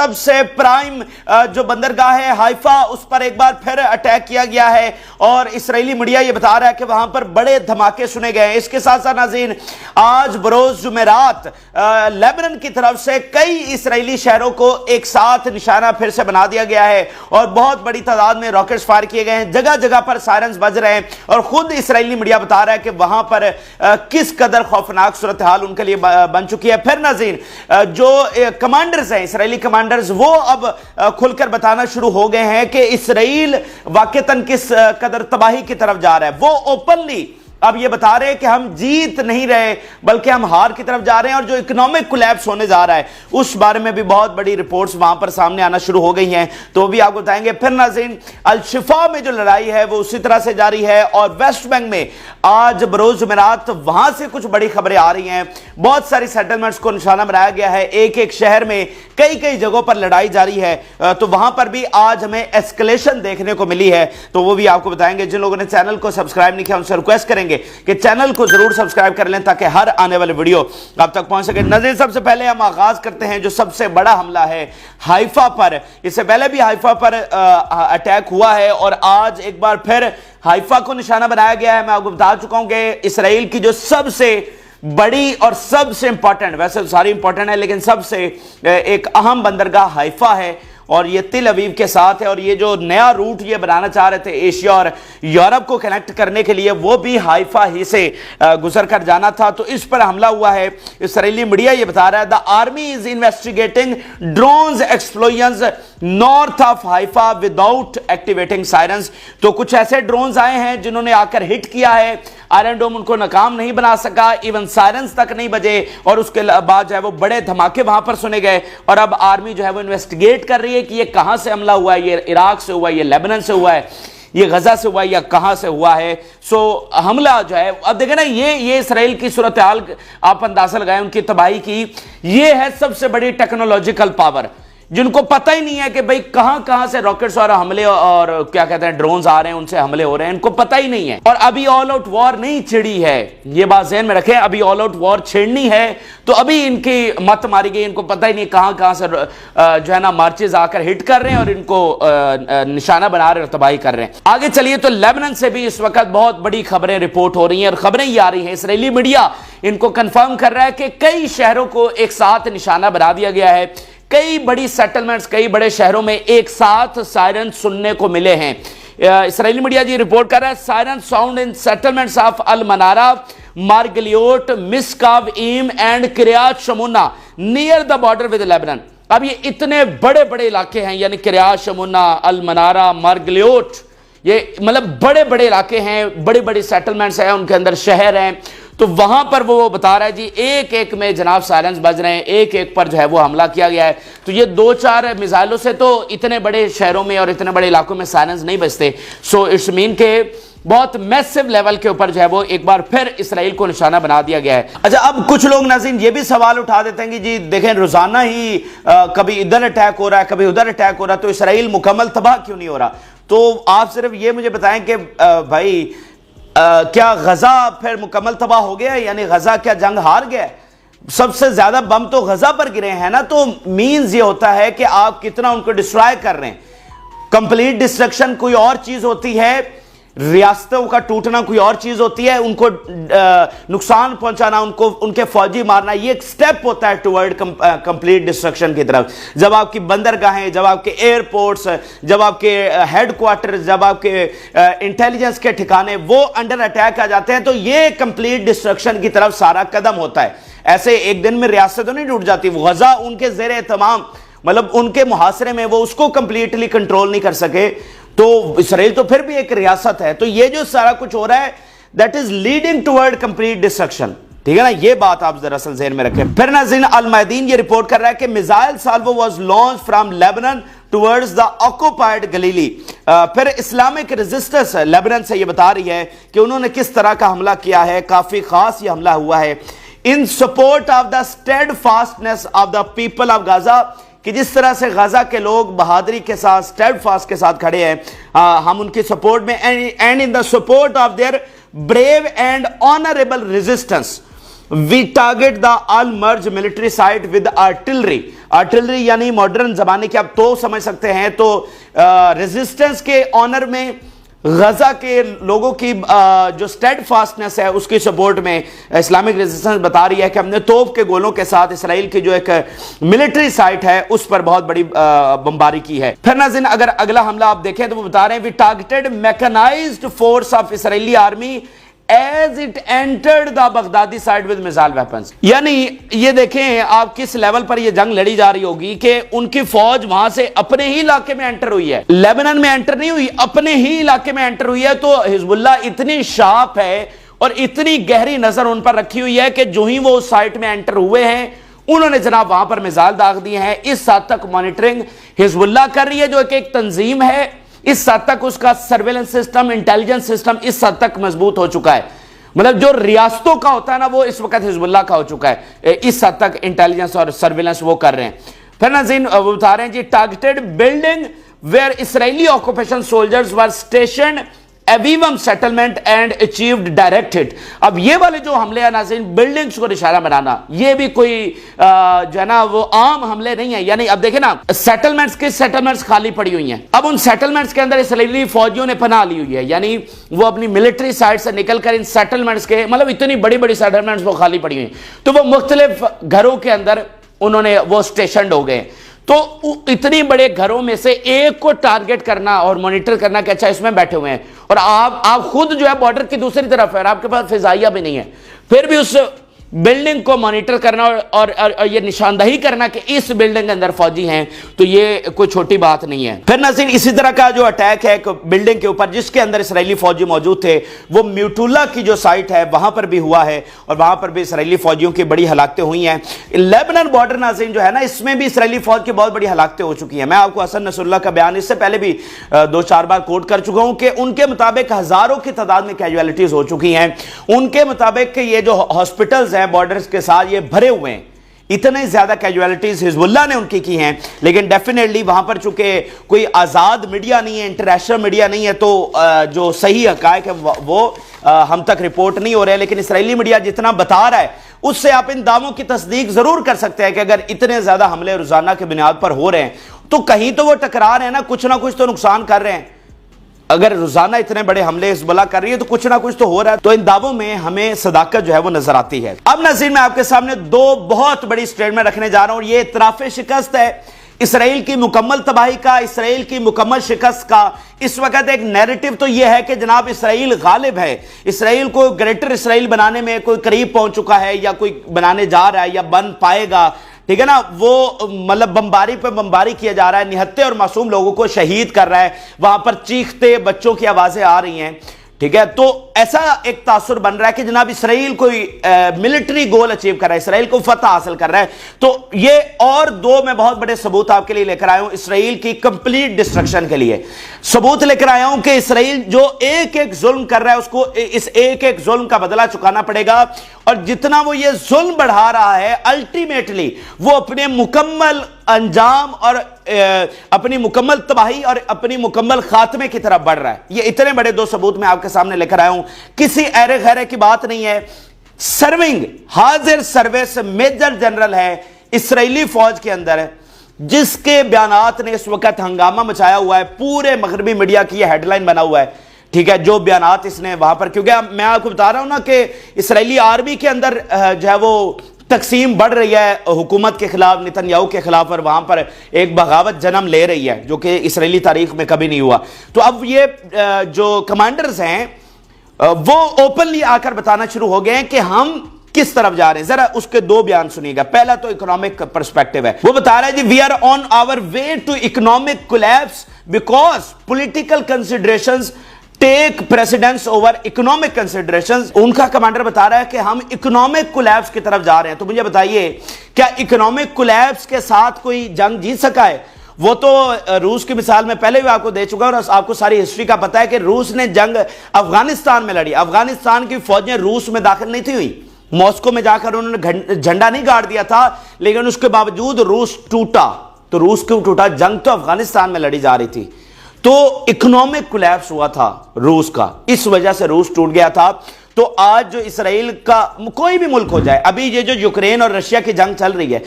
سب سے پرائم جو بندرگاہ ہے حائفہ اس پر ایک بار پھر اٹیک کیا گیا ہے اور اسرائیلی میڈیا یہ بتا رہا ہے کہ وہاں پر بڑے دھماکے سنے گئے ہیں۔ اس کے ساتھ ساتھ ناظرین آج بروز جمعرات لیبنان کی طرف سے کئی اسرائیلی شہروں کو ایک ساتھ نشانہ پھر سے بنا دیا گیا ہے اور بہت بڑی تعداد میں راکٹس فائر کیے گئے ہیں، جگہ جگہ پر سائرنز بج رہے ہیں اور خود اسرائیلی میڈیا بتا رہا ہے کہ وہاں پر کس قدر خوفناک صورتحال ان کے لیے بن چکی ہے۔ پھر ناظرین جو کمانڈرز ہیں اسرائیلی کمانڈرز وہ اب کھل کر بتانا شروع ہو گئے ہیں کہ اسرائیل واقعتاً کس قدر تباہی کی طرف جا رہا ہے۔ وہ اوپنلی اب یہ بتا رہے ہیں کہ ہم جیت نہیں رہے بلکہ ہم ہار کی طرف جا رہے ہیں اور جو اکنامک کولیپس ہونے جا رہا ہے اس بارے میں بھی بہت بڑی رپورٹس وہاں پر سامنے آنا شروع ہو گئی ہیں، تو وہ بھی آپ کو بتائیں گے۔ پھر ناظرین الشفا میں جو لڑائی ہے وہ اسی طرح سے جاری ہے اور ویسٹ بینک میں آج بروز جمعرات وہاں سے کچھ بڑی خبریں آ رہی ہیں، بہت ساری سیٹلمنٹس کو نشانہ بنایا گیا ہے، ایک ایک شہر میں کئی جگہوں پر لڑائی جاری ہے، تو وہاں پر بھی آج ہمیں ایسکلیشن دیکھنے کو ملی ہے، تو وہ بھی آپ کو بتائیں گے۔ جن لوگوں نے چینل کو سبسکرائب نہیں کیا ان سے ریکویسٹ کریں گے کہ چینل کو ضرور سبسکرائب کر لیں تاکہ ہر آنے والے ویڈیو آپ تک پہنچ سکے۔ ناظرین سب سے پہلے ہم آغاز کرتے ہیں جو سب سے بڑا حملہ ہے حائفہ پر۔ اس سے پہلے بھی حائفہ پر اٹیک ہوا ہے اور آج ایک بار پھر حائفہ کو نشانہ بنایا گیا ہے۔ میں آپ کو بتا چکا ہوں کہ اسرائیل کی جو سب سے بڑی اور سب سے امپورٹنٹ، ویسے ساری امپورٹنٹ ہے لیکن سب سے ایک اہم بندرگاہ حائفہ ہے اور یہ تل ابیب کے ساتھ ہے اور یہ جو نیا روٹ یہ بنانا چاہ رہے تھے ایشیا اور یورپ کو کنیکٹ کرنے کے لیے وہ بھی حائفہ ہی سے گزر کر جانا تھا، تو اس پر حملہ ہوا ہے۔ اسرائیلی میڈیا یہ بتا رہا ہے the army is investigating drones explosions north of Haifa without activating sirens۔ تو کچھ ایسے ڈرونز آئے ہیں جنہوں نے آ کر ہٹ کیا ہے، آئرن ڈوم ان کو ناکام نہیں بنا سکا، ایون سائرنز تک نہیں بجے اور اس کے بعد جو ہے وہ بڑے دھماکے وہاں پر سنے گئے اور اب آرمی جو ہے وہ انویسٹیگیٹ کر رہی ہے کہ یہ کہاں سے حملہ ہوا ہے، یہ عراق سے ہوا ہے، یہ لیبنان سے ہوا ہے، یہ غزہ سے ہوا ہے یا کہاں سے ہوا ہے۔ حملہ جو ہے اب دیکھیں نا یہ اسرائیل کی صورتحال آپ اندازہ لگائیں ان کی تباہی کی، یہ ہے سب سے بڑی ٹیکنالوجیکل پاور جن کو پتہ ہی نہیں ہے کہ بھئی کہاں سے راکٹس اور حملے اور کیا کہتے ہیں ڈرونز آ رہے ہیں، ان سے حملے ہو رہے ہیں، ان کو پتہ ہی نہیں ہے۔ اور ابھی آل آؤٹ وار نہیں چھڑی ہے، یہ بات ذہن میں رکھیں، ابھی آل آؤٹ وار چھڑنی ہے تو ابھی ان کی مت ماری گئی، ان کو پتہ ہی نہیں کہاں سے جو ہے نا مارچز آ کر ہٹ کر رہے ہیں اور ان کو نشانہ بنا رہے ہیں اور تباہی کر رہے ہیں۔ آگے چلیے تو لیبنان سے بھی اس وقت بہت بڑی خبریں رپورٹ ہو رہی ہیں اور خبریں یہ آ رہی ہیں، اسرائیلی میڈیا ان کو کنفرم کر رہا ہے کہ کئی شہروں کو ایک ساتھ نشانہ بنا دیا گیا ہے، کئی بڑی سیٹلمنٹس کئی بڑے شہروں میں ایک ساتھ سائرن سننے کو ملے ہیں۔ اسرائیلی میڈیا جی رپورٹ کر رہا ہے siren sound in settlements of Al Manara, Margaliot, Misgav Am and Kiryat Shmona near the border with Lebanon. اب یہ اتنے بڑے بڑے علاقے ہیں، یعنی کریات شمونہ، المنارہ، مارگلیوٹ، یہ مطلب بڑے بڑے علاقے ہیں، بڑی بڑی سیٹلمنٹس ہیں، ان کے اندر شہر ہیں، تو وہاں پر وہ بتا رہا ہے جی ایک ایک میں جناب سائرنز بج رہے ہیں، ایک ایک پر جو ہے وہ حملہ کیا گیا ہے۔ تو یہ 2-4 میزائلوں سے تو اتنے بڑے شہروں میں اور اتنے بڑے علاقوں میں سائرنز نہیں بجتے، سو اٹس مین کہ بہت میسو لیول کے اوپر جو ہے وہ ایک بار پھر اسرائیل کو نشانہ بنا دیا گیا ہے۔ اچھا اب کچھ لوگ ناظرین یہ بھی سوال اٹھا دیتے ہیں کہ جی دیکھیں روزانہ ہی کبھی ادھر اٹیک ہو رہا ہے کبھی ادھر اٹیک ہو رہا ہے، تو اسرائیل مکمل تباہ کیوں نہیں ہو رہا؟ تو آپ صرف یہ مجھے بتائیں کہ بھائی کیا غزہ پھر مکمل تباہ ہو گیا ہے؟ یعنی غزہ کیا جنگ ہار گیا ہے؟ سب سے زیادہ بم تو غزہ پر گرے ہیں نا، تو مینز یہ ہوتا ہے کہ آپ کتنا ان کو ڈسٹرائے کر رہے ہیں۔ کمپلیٹ ڈسٹرکشن کوئی اور چیز ہوتی ہے، ریاستوں کا ٹوٹنا کوئی اور چیز ہوتی ہے، ان کو نقصان پہنچانا، ان کے فوجی مارنا، یہ ایک سٹیپ ہوتا ہے ٹورڈ کمپلیٹ ڈسٹرکشن کی طرف۔ جب آپ کی بندرگاہیں، جب آپ کے ایئرپورٹس، جب آپ کے ہیڈ کوارٹرز، جب آپ کے انٹیلیجنس کے ٹھکانے وہ انڈر اٹیک آ جاتے ہیں تو یہ کمپلیٹ ڈسٹرکشن کی طرف سارا قدم ہوتا ہے۔ ایسے ایک دن میں ریاست تو نہیں ٹوٹ جاتی، غزہ ان کے زیر اہتمام، مطلب ان کے محاصرے میں وہ اس کو کمپلیٹلی کنٹرول نہیں کر سکے، تو اسرائیل تو پھر بھی ایک ریاست ہے، تو یہ جو سارا کچھ ہو رہا ہے that is leading toward complete destruction، ٹھیک ہے نا، یہ بات آپ دراصل ذہن میں رکھیں۔ پھر ناظرین المیادین یہ رپورٹ کر رہا ہے کہ missile solve was launched from Lebanon towards the occupied Galilee۔ پھر اسلامک ریزسٹنس لیبنان سے یہ بتا رہی ہے کہ انہوں نے کس طرح کا حملہ کیا ہے، کافی خاص یہ حملہ ہوا ہے۔ in support of the steadfastness of the people of Gaza، کہ جس طرح سے غزہ کے لوگ بہادری کے ساتھ سٹیڈ فاسٹ کے ساتھ کھڑے ہیں، ہم ان کی سپورٹ میں، and in the support of their brave and honorable resistance، we target the Al Marj military site with artillery यानी मॉडर्न जमाने के आप तो समझ सकते हैं। तो रेजिस्टेंस के ऑनर में गजा के लोगों की जो स्टेड फास्टनेस है उसकी सपोर्ट में इस्लामिक रेजिस्टेंस बता रही है कि हमने तोप के गोलों के साथ इसराइल की जो एक मिलिट्री साइट है उस पर बहुत बड़ी बमबारी की है। फिर नाज़रीन अगर अगला हमला आप देखें तो वो बता रहे हैं we targeted mechanized force of Israeli army as it entered the Baghdadi side with missile weapons. यानी ये देखें आप किस लेवल पर ये जंग लड़ी जा रही होगी कि उनकी फौज वहां से अपने ही इलाके में एंटर हुई है, लेबनान में एंटर नहीं हुई, अपने ही इलाके में एंटर हुई है। तो हिजबुल्लाह इतनी शार्प है और इतनी गहरी नजर उन पर रखी हुई है कि जो ही वो उस साइट में एंटर हुए हैं उन्होंने जनाब वहां पर मिसाइल दाग दिए हैं। इस हद तक मॉनिटरिंग हिजबुल्लाह कर रही है जो एक तंजीम है, इस हद तक उसका सर्वेलेंस सिस्टम, इंटेलिजेंस सिस्टम इस हद तक मजबूत हो चुका है। मतलब जो रियासतों का होता है ना वो इस वक्त हिजबुल्लाह का हो चुका है, इस हद तक इंटेलिजेंस और सर्वेलेंस वो कर रहे हैं। फिर नाज़रीन वो बता रहे हैं जी targeted building where Israeli occupation soldiers were stationed Avivim settlement and achieved direct hit. अब ये वाले जो हमले हैं नाज़रीन बिल्डिंग्स को निशाना बनाना, ये भी कोई जो है ना वो आम हमले नहीं है। यानी अब देखें ना सेटलमेंट्स खाली पड़ी हुई हैं, अब उन सेटलमेंट्स के अंदर इसराइली फौजियों ने पनाह ली हुई है, यानी वो अपनी मिलिट्री साइड से निकलकर इन सेटलमेंट्स के मतलब इतनी बड़ी बड़ी सेटलमेंट्स वो खाली पड़ी हुई हैं, तो वो मुख्तलिफ घरों के अंदर उन्होंने वो स्टेशन्ड हो गए। तो इतनी बड़े घरों में से एक को टारगेट करना और मॉनिटर करना कि अच्छा इसमें बैठे हुए हैं और आप खुद जो है बॉर्डर की दूसरी तरफ है और आपके पास फिजाइया भी नहीं है, फिर भी उस बिल्डिंग को मॉनिटर करना और ये निशानदही करना कि इस बिल्डिंग के अंदर फौजी हैं, तो ये कोई छोटी बात नहीं है। फिर नाज़रीन इसी तरह का जो अटैक है बिल्डिंग के ऊपर जिसके अंदर इसराइली फौजी मौजूद थे, वो म्यूटुल्ला की जो साइट है वहां पर भी हुआ है और वहां पर भी इसराइली फौजियों की बड़ी हलाकतें हुई हैं। लेबनान बॉर्डर नाज़रीन जो है ना इसमें भी इसराइली फौज की बहुत बड़ी हलाकतें हो चुकी हैं। मैं आपको हसन नसरुल्लाह का बयान इससे पहले भी 2-4 बार कोट कर चुका हूं कि उनके मुताबिक हजारों की तादाद में कैजुअलिटीज हो चुकी हैं। उनके मुताबिक ये जो हॉस्पिटल्स हैं बॉर्डर्स के साथ ये भरे हुए हैं, इतने ज्यादा कैजुअलिटीज हिजबुल्लाह ने उनकी की हैं, लेकिन डेफिनेटली वहां पर चूंकि कोई आजाद मीडिया नहीं है, इंटरनेशनल मीडिया नहीं है, तो जो सही हकायक है वो हम तक रिपोर्ट नहीं हो रहे। लेकिन इसराइली मीडिया जितना बता रहा है उससे आप इन दावों की तस्दीक जरूर कर सकते हैं कि अगर इतने ज्यादा हमले रोजाना की बुनियाद पर हो रहे हैं तो कहीं तो वो टकरा रहे हैं ना कुछ तो नुकसान कर रहे हैं। अगर रोजाना इतने बड़े हमले हिजबुल्लाह कर रही है तो कुछ ना कुछ तो हो रहा है। तो इन दावों में हमें सदाकत जो है वो नजर आती है। अब नाज़रीन मैं आपके सामने 2 बहुत बड़ी स्टेटमेंट रखने जा रहा हूं। ये इतराफ़े शिकस्त है, इसराइल की मुकम्मल तबाही का, इसराइल की मुकम्मल शिकस्त का। इस वक्त एक नैरेटिव तो यह है कि जनाब इसराइल गालिब है, इसराइल को ग्रेटर इसराइल बनाने में कोई करीब पहुंच चुका है या कोई बनाने जा रहा है या बन पाएगा, ठीक है ना। वो मतलब बमबारी पे बमबारी किया जा रहा है, निहत्ते और मासूम लोगों को शहीद कर रहा है, वहां पर चीखते बच्चों की आवाजें आ रही हैं, ठीक है। तो ऐसा एक तासुर बन रहा है कि जनाब इसराइल कोई मिलिट्री गोल अचीव कर रहा है, इसराइल को फतह हासिल कर रहा है। तो ये और 2 मैं बहुत बड़े सबूत आपके लिए लेकर आया हूं इसराइल की कंप्लीट डिस्ट्रक्शन के लिए। सबूत लेकर आया हूं कि इसराइल जो एक एक जुल्म कर रहा है उसको इस एक एक जुल्म का बदला चुकाना पड़ेगा, और जितना वो ये जुल्म बढ़ा रहा है अल्टीमेटली वो अपने मुकम्मल अंजाम और अपनी मुकम्मल तबाही और अपनी मुकम्मल खात्मे की तरफ बढ़ रहा है। ये इतने बड़े 2 सबूत मैं आपके सामने लेकर आया हूं, किसी ऐरे गैरे की बात नहीं है। सर्विंग हाजिर सर्विस मेजर जनरल है इसराइली फौज के अंदर, जिसके बयानात ने इस वक्त हंगामा मचाया हुआ है, पूरे मगरबी मीडिया की यह हेडलाइन बना हुआ है, ठीक है। जो बयानात इसने वहां पर, क्योंकि मैं आपको बता रहा हूं ना कि इसराइली आर्मी के अंदर जो है वो तकसीम बढ़ रही है हुकूमत के खिलाफ, नेतन्याहू के खिलाफ, और वहां पर एक बगावत जन्म ले रही है जो कि इसराइली तारीख में कभी नहीं हुआ। तो अब ये जो कमांडर्स हैं वो ओपनली आकर बताना शुरू हो गए हैं कि हम किस तरफ जा रहे हैं। जरा उसके 2 बयान सुनिएगा। पहला तो इकोनॉमिक पर्सपेक्टिव है, वो बता रहा है जी we are on our way to economic collapse because political considerations take precedence over economic considerations. उनका कमांडर बता रहा है कि हम इकोनॉमिक कोलैप्स की तरफ जा रहे हैं। तो मुझे बताइए क्या इकोनॉमिक कोलैप्स के साथ कोई जंग जीत सका है? वो तो रूस की मिसाल में पहले भी आपको दे चुका और आपको सारी हिस्ट्री का पता है कि रूस ने जंग अफगानिस्तान में लड़ी, अफगानिस्तान की फौजें रूस में दाखिल नहीं थी हुई, मॉस्को में जाकर उन्होंने झंडा नहीं गाड़ दिया था, लेकिन उसके बावजूद रूस टूटा। तो रूस क्यों टूटा? जंग तो अफगानिस्तान में लड़ी जा रही थी। तो इकोनॉमिक कोलैप्स हुआ था रूस का, इस वजह से रूस टूट गया था। تو آج جو اسرائیل کا کوئی بھی ملک ہو جائے، ابھی یہ جو یوکرین اور رشیا کی جنگ چل رہی ہے